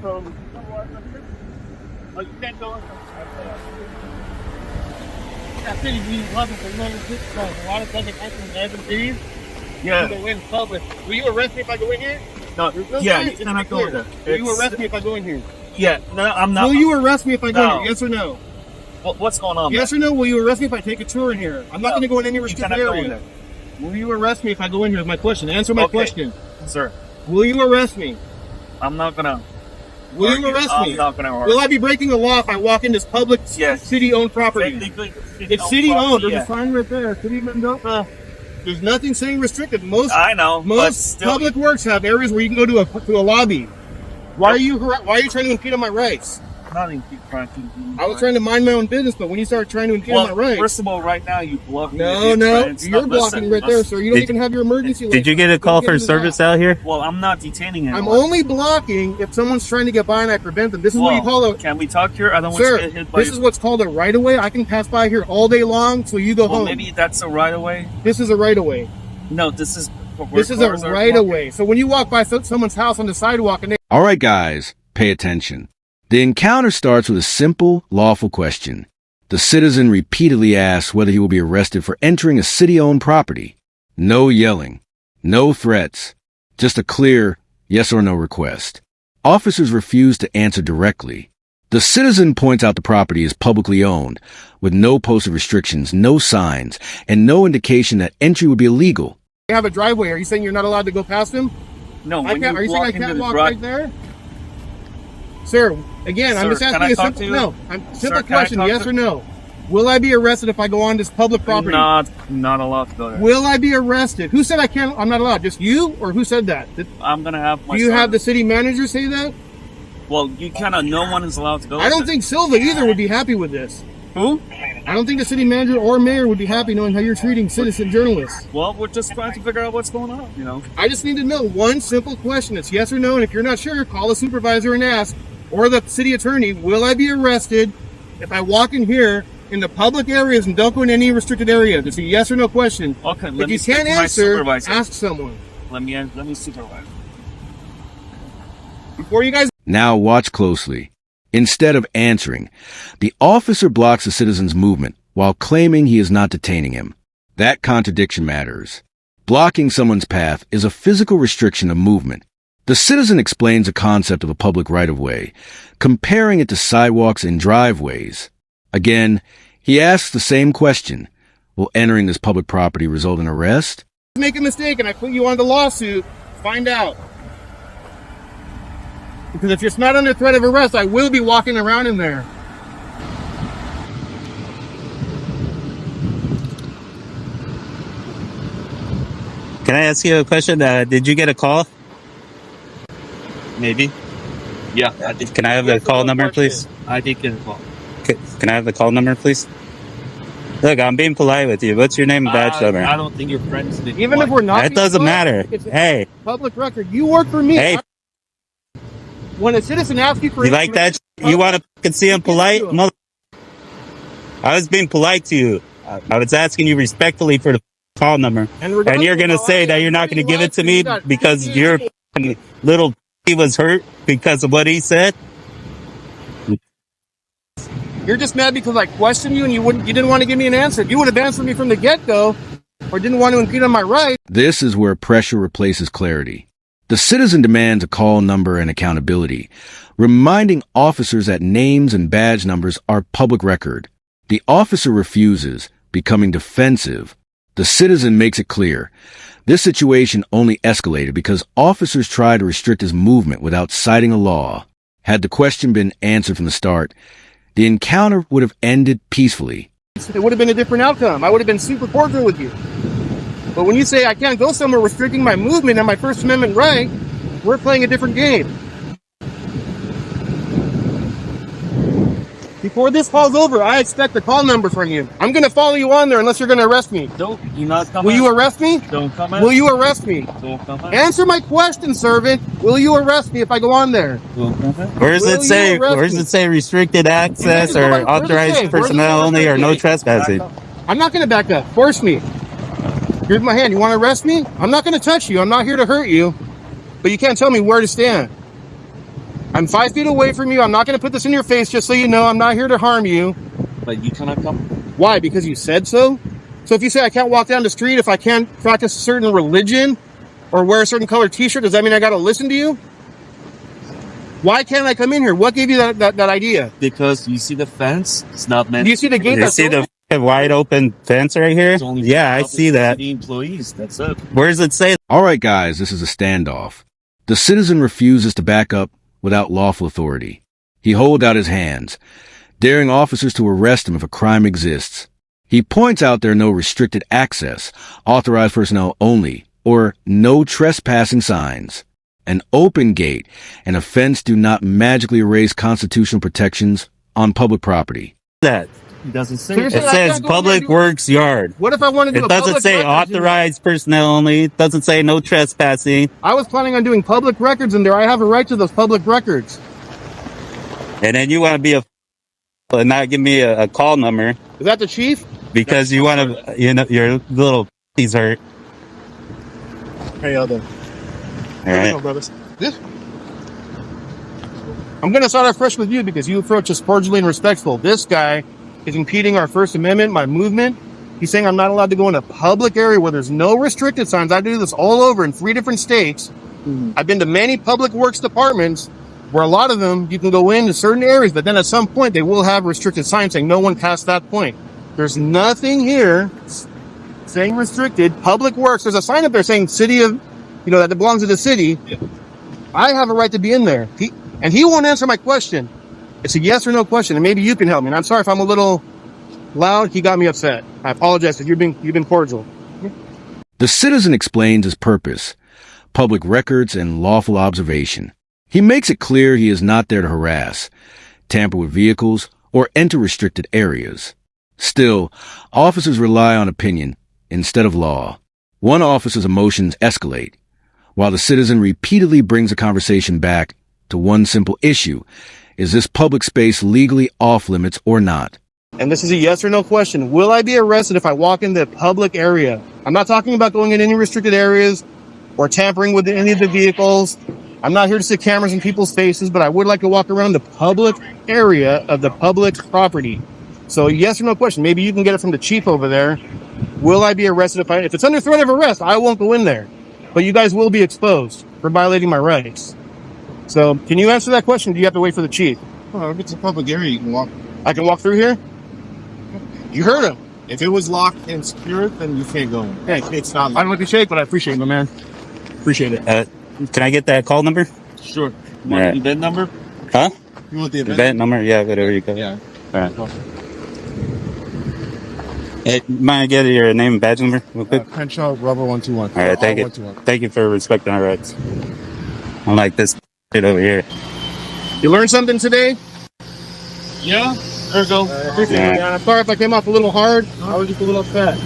So, oh, you can't go in. That city we love it for a lot of public actions and these. Yeah. You go in public. Will you arrest me if I go in here? No. No Yeah. science, You cannot go in there. Will you arrest me if I go in here? Yeah. No, I'm not. Will you arrest me if I go in No. here? Yes or no? What's going on? Yes or no? Will you arrest me if I take a tour in here? I'm not going to go in any You restricted cannot go in area. there. Will you arrest me if I go in here? Is my question. Answer my Okay. question. Sir, Will you arrest me? I'm not gonna. Will you arrest me? I'm not gonna arrest. Will I be breaking the law if I walk in this public Yes. city-owned property? Technically, It's city-owned. There's Yeah. a sign right there. City of Mendoza. There's nothing saying restricted. I know. but Most still, public works have areas where you can go to a lobby. Why are you trying to impede on my rights? Not in trying to. I was trying to mind my own business, but when you start trying to impede on my rights, First of all, right now you block me. no, you're blocking right there, sir. You don't even have your emergency light. Did you get a call for service out here? Well, I'm not detaining anyone. I'm only blocking if someone's trying to get by and I prevent them. This is what you call a Can we talk here? I don't want to sir. get hit by This is what's called a right of way. I can pass by here all day long, so you go Well, home. maybe that's a right of way. This is a right of way. No, this is. This is a right of way. So when you walk by someone's house on the sidewalk and they All right, guys, pay attention. The encounter starts with a simple, lawful question. The citizen repeatedly asks whether he will be arrested for entering a city-owned property. No yelling, no threats, just a clear yes or no request. Officers refuse to answer directly. The citizen points out the property is publicly owned, with no posted restrictions, no signs, and no indication that entry would be illegal. have a driveway. Are you saying you're not allowed to go past them? No, Are when you saying I can't walk right there? Sir, again, I'm Sir, just can I asking a talk simple to you? no. Simple Sir, can I question, talk yes to- or no? Will I be arrested if I go on this public property? Not allowed to go there. Will I be arrested? Who said I can't? I'm not allowed. Just you, or who said that? I'm gonna have my. Do you son. have the city manager say that? Well, you cannot. No one is allowed to go. I don't think Silva either would be happy with this. Who? I don't think the city manager or mayor would be happy knowing how you're treating citizen journalists. Well, we're just trying to figure out what's going on. You know. I just need to know one simple question. It's yes or no, and if you're not sure, call a supervisor and ask, or the city attorney, will I be arrested if I walk in here in the public areas and don't go in any restricted area? It's a yes or no question. Okay. If Let me you speak can't to my answer, supervisor. ask someone. Let me supervise. Before you guys Now watch closely. Instead of answering, the officer blocks the citizen's movement while claiming he is not detaining him. That contradiction matters. Blocking someone's path is a physical restriction of movement. The citizen explains the concept of a public right-of-way, comparing it to sidewalks and driveways. Again, he asks the same question. Will entering this public property result in arrest? make a mistake and I put you on the lawsuit, find out. Because if it's not under threat of arrest, I will be walking around in there. Can I ask you a question? Did you get a call? Maybe. Yeah, I did. Can I have the call number, please? I did get a call. Can I have the call number, please? Look, I'm being polite with you. What's your name and badge number? I don't think your friends did. Even if we're not, That doesn't matter. It's a Hey, public record. You work for me. Hey. When a citizen asks you for you like that? You want to see I'm polite? Mother- I was being polite to you. I was asking you respectfully for the call number. And you're going to say that you're not going to give it to me because your little was hurt because of what he said? You're just mad because I questioned you and you didn't want to give me an answer. If you would have answered me from the get-go or didn't want to impede on my right. This is where pressure replaces clarity. The citizen demands a call number and accountability, reminding officers that names and badge numbers are public record. The officer refuses, becoming defensive. The citizen makes it clear. This situation only escalated because officers tried to restrict his movement without citing a law. Had the question been answered from the start, the encounter would have ended peacefully. It would have been a different outcome. I would have been super cordial with you. But when you say I can't go somewhere restricting my movement and my First Amendment right, we're playing a different game. Before this call's over, I expect a call number from you. I'm going to follow you on there unless you're going to arrest me. Don't you not come Will you arrest me? Don't come in. Will you arrest me? Don't come in. Answer my question, servant. Will you arrest me if I go on there? Don't come in. Where does Will it say? you arrest Where does me? it say restricted access Where does or it say? authorized Where does it personnel say? only or no trespassing? I'm not going to back up. Force me. Here's my hand. You want to arrest me? I'm not going to touch you. I'm not here to hurt you. But you can't tell me where to stand. I'm 5 feet away from you. I'm not going to put this in your face, just so you know. I'm not here to harm you. But you cannot come. Why? Because you said so? So if you say I can't walk down the street, if I can't practice a certain religion or wear a certain colored t-shirt, does that mean I got to listen to you? Why can't I come in here? What gave you that idea? Because you see the fence? It's not meant. Do you see the gate? You see the wide open fence right here? It's only for Yeah, I public see that. city employees. That's it. Where does it say? All right, guys, this is a standoff. The citizen refuses to back up without lawful authority. He holds out his hands, daring officers to arrest him if a crime exists. He points out there are no restricted access, authorized personnel only, or no trespassing signs. An open gate and a fence do not magically erase constitutional protections on public property. That It doesn't say Seriously? it that. says can't go in Public there, do- Works Yard. What if I wanted to do It a doesn't public say records in there? authorized personnel only. It doesn't say no trespassing. I was planning on doing public records in there. I have a right to those public records. And then you want to be and not give me a call number Is that the chief? because you want to, your little he's hurt. Hey, other. All right. brothers. I'm going to start off fresh with you because you approach us cordially and respectful. This guy is impeding our First Amendment, my movement. He's saying I'm not allowed to go in a public area where there's no restricted signs. I do this all over in 3 different states. I've been to many public works departments where a lot of them, you can go into certain areas, but then at some point they will have restricted signs saying no one past that point. There's nothing here saying restricted. Public works, there's a sign up there saying city of, that belongs to the city. Yeah. I have a right to be in there. He won't answer my question. It's a yes or no question, and maybe you can help me. And I'm sorry if I'm a little loud. He got me upset. I apologize if you've been cordial. The citizen explains his purpose, public records and lawful observation. He makes it clear he is not there to harass, tamper with vehicles, or enter restricted areas. Still, officers rely on opinion instead of law. One officer's emotions escalate, while the citizen repeatedly brings the conversation back to one simple issue. Is this public space legally off limits or not? And this is a yes or no question. Will I be arrested if I walk in the public area? I'm not talking about going in any restricted areas or tampering with any of the vehicles. I'm not here to stick cameras in people's faces, but I would like to walk around the public area of the public property. So yes or no question. Maybe you can get it from the chief over there. Will I be arrested if it's under threat of arrest? I won't go in there, but you guys will be exposed for violating my rights. So can you answer that question? Do you have to wait for the chief? Well, if it's a public area, you can walk. I can walk through here? You heard him. If it was locked and secured, then you can't go in. Hey, It's not I locked. don't like to shake, but I appreciate it, my man. Appreciate it. Can I get that call number? Sure. You All want right. the event number? Huh? You want the event? Event number? Yeah, whatever you got. Yeah. All right. Hey, mind I get your name and badge number real quick? Crenshaw, Rubber 121. All right, thank you. 121. Thank you for respecting our rights. Unlike this shit over here. You learned something today? Yeah. There we go. I appreciate Yeah. it, man. I'm sorry if I came off a little hard. I was just a little upset.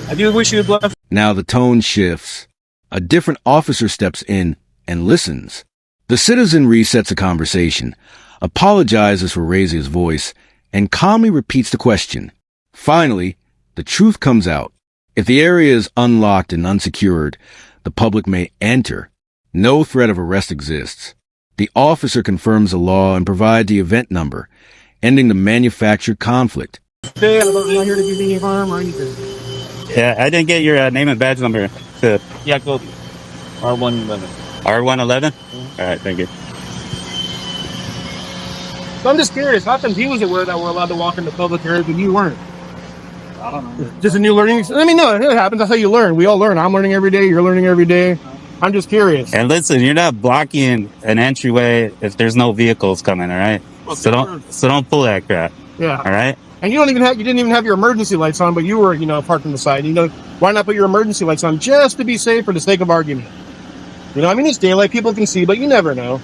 I do wish you the best. Now the tone shifts. A different officer steps in and listens. The citizen resets the conversation, apologizes for raising his voice, and calmly repeats the question. Finally, the truth comes out. If the area is unlocked and unsecured, the public may enter. No threat of arrest exists. The officer confirms the law and provides the event number, ending the manufactured conflict. Hey, I'm not here to give you any harm or anything. Yeah, I didn't get your name and badge number. To Yeah, go. R111. R111? All right, thank you. So I'm just curious. How come he was aware that we're allowed to walk into public areas and you weren't? I don't know. Just a new learning. I mean, no, it happens. That's how you learn. We all learn. I'm learning every day. You're learning every day. I'm just curious. And listen, you're not blocking an entryway if there's no vehicles coming, all right? Well, So don't pull that crap, Yeah. all right? And you didn't even have your emergency lights on, but you were, parked on the side. Why not put your emergency lights on just to be safe for the sake of argument? I mean, it's daylight. People can see, but you never know.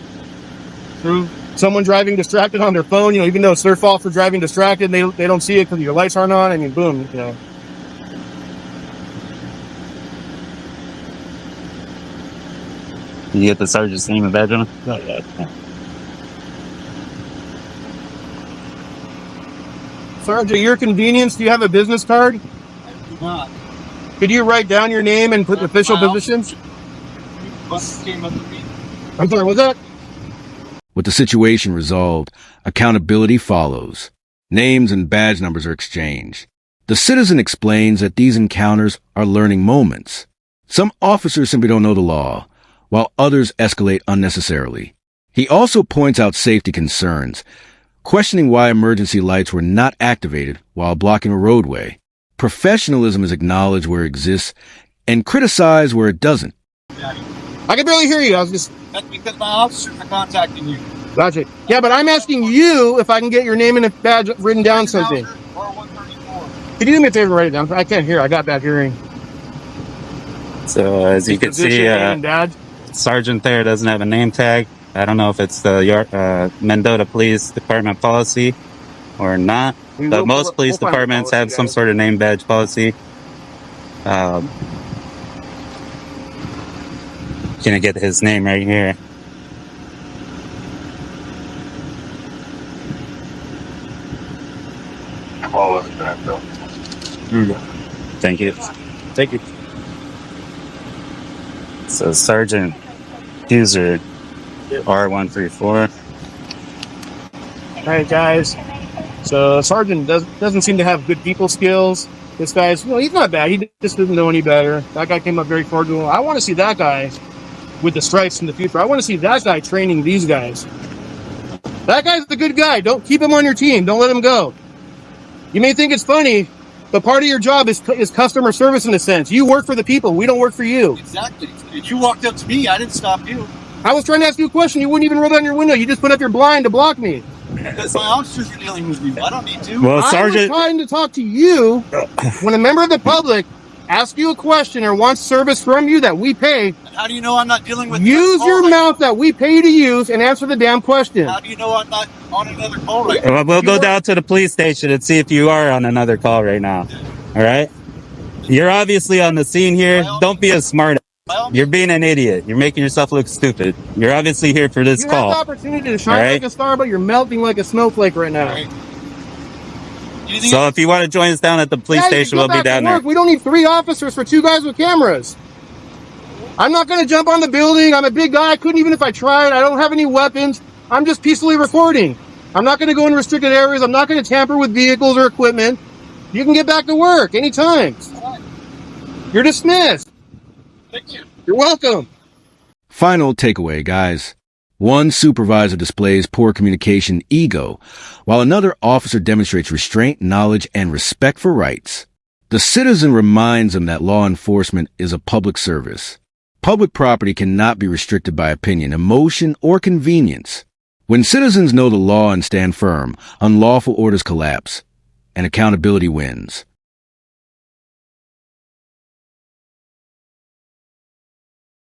True. Someone driving distracted on their phone, even though it's their fault for driving distracted, they don't see it because your lights aren't on. I mean, boom, Did you get the sergeant's name and badge on him? Not yet. Sergeant, at your convenience, do you have a business card? Not. Could you write down your name and put official Wow. positions? Bus came up to me. I'm sorry, what's that? With the situation resolved, accountability follows. Names and badge numbers are exchanged. The citizen explains that these encounters are learning moments. Some officers simply don't know the law, while others escalate unnecessarily. He also points out safety concerns, questioning why emergency lights were not activated while blocking a roadway. Professionalism is acknowledged where it exists and criticized where it doesn't. I can barely hear you. I was just... That's because my officers are contacting you. Gotcha. Yeah, but I'm asking you if I can get your name and a badge written down something. Or 134. Could you do me a favor and write it down? I can't hear. I got bad hearing. So as you can see, Position, name, and badge. Sergeant there doesn't have a name tag. I don't know if it's the Mendota Police Department policy or not, but most police departments have some sort of name badge policy. Gonna get his name right here. Thank you. Thank you. So Sergeant User R134. All right, guys. So Sergeant doesn't seem to have good people skills. This guy's, he's not bad. He just doesn't know any better. That guy came up very cordial. I want to see that guy with the stripes in the future. I want to see that guy training these guys. That guy's the good guy. Don't keep him on your team. Don't let him go. You may think it's funny, but part of your job is customer service in a sense. You work for the people. We don't work for you. Exactly. If you walked up to me, I didn't stop you. I was trying to ask you a question. You wouldn't even roll down your window. You just put up your blind to block me. Because my officers are dealing with me. I don't need to. Well, I Sergeant, was trying to talk to you when a member of the public asks you a question or wants service from you that we pay. And how do you know I'm not dealing with Use your mouth that we pay you to use and answer the damn question. How do you know I'm not on another call right now? we'll go down to the police station and see if you are on another call right now. All right? You're obviously on the scene here. Don't be a smart. You're being an idiot. You're making yourself look stupid. You're obviously here for this You call. have the opportunity to shine All right. like a star, but you're melting like a snowflake right now. Right. So if you want to join us down at the police Yeah, you station, go we'll be back to down there. work. We don't need 3 officers for 2 guys with cameras. I'm not going to jump on the building. I'm a big guy. I couldn't even if I tried. I don't have any weapons. I'm just peacefully recording. I'm not going to go in restricted areas. I'm not going to tamper with vehicles or equipment. You can get back to work anytime. You're dismissed. Thank you. You're welcome. Final takeaway, guys. One supervisor displays poor communication ego, while another officer demonstrates restraint, knowledge, and respect for rights. The citizen reminds them that law enforcement is a public service. Public property cannot be restricted by opinion, emotion, or convenience. When citizens know the law and stand firm, unlawful orders collapse, and accountability wins.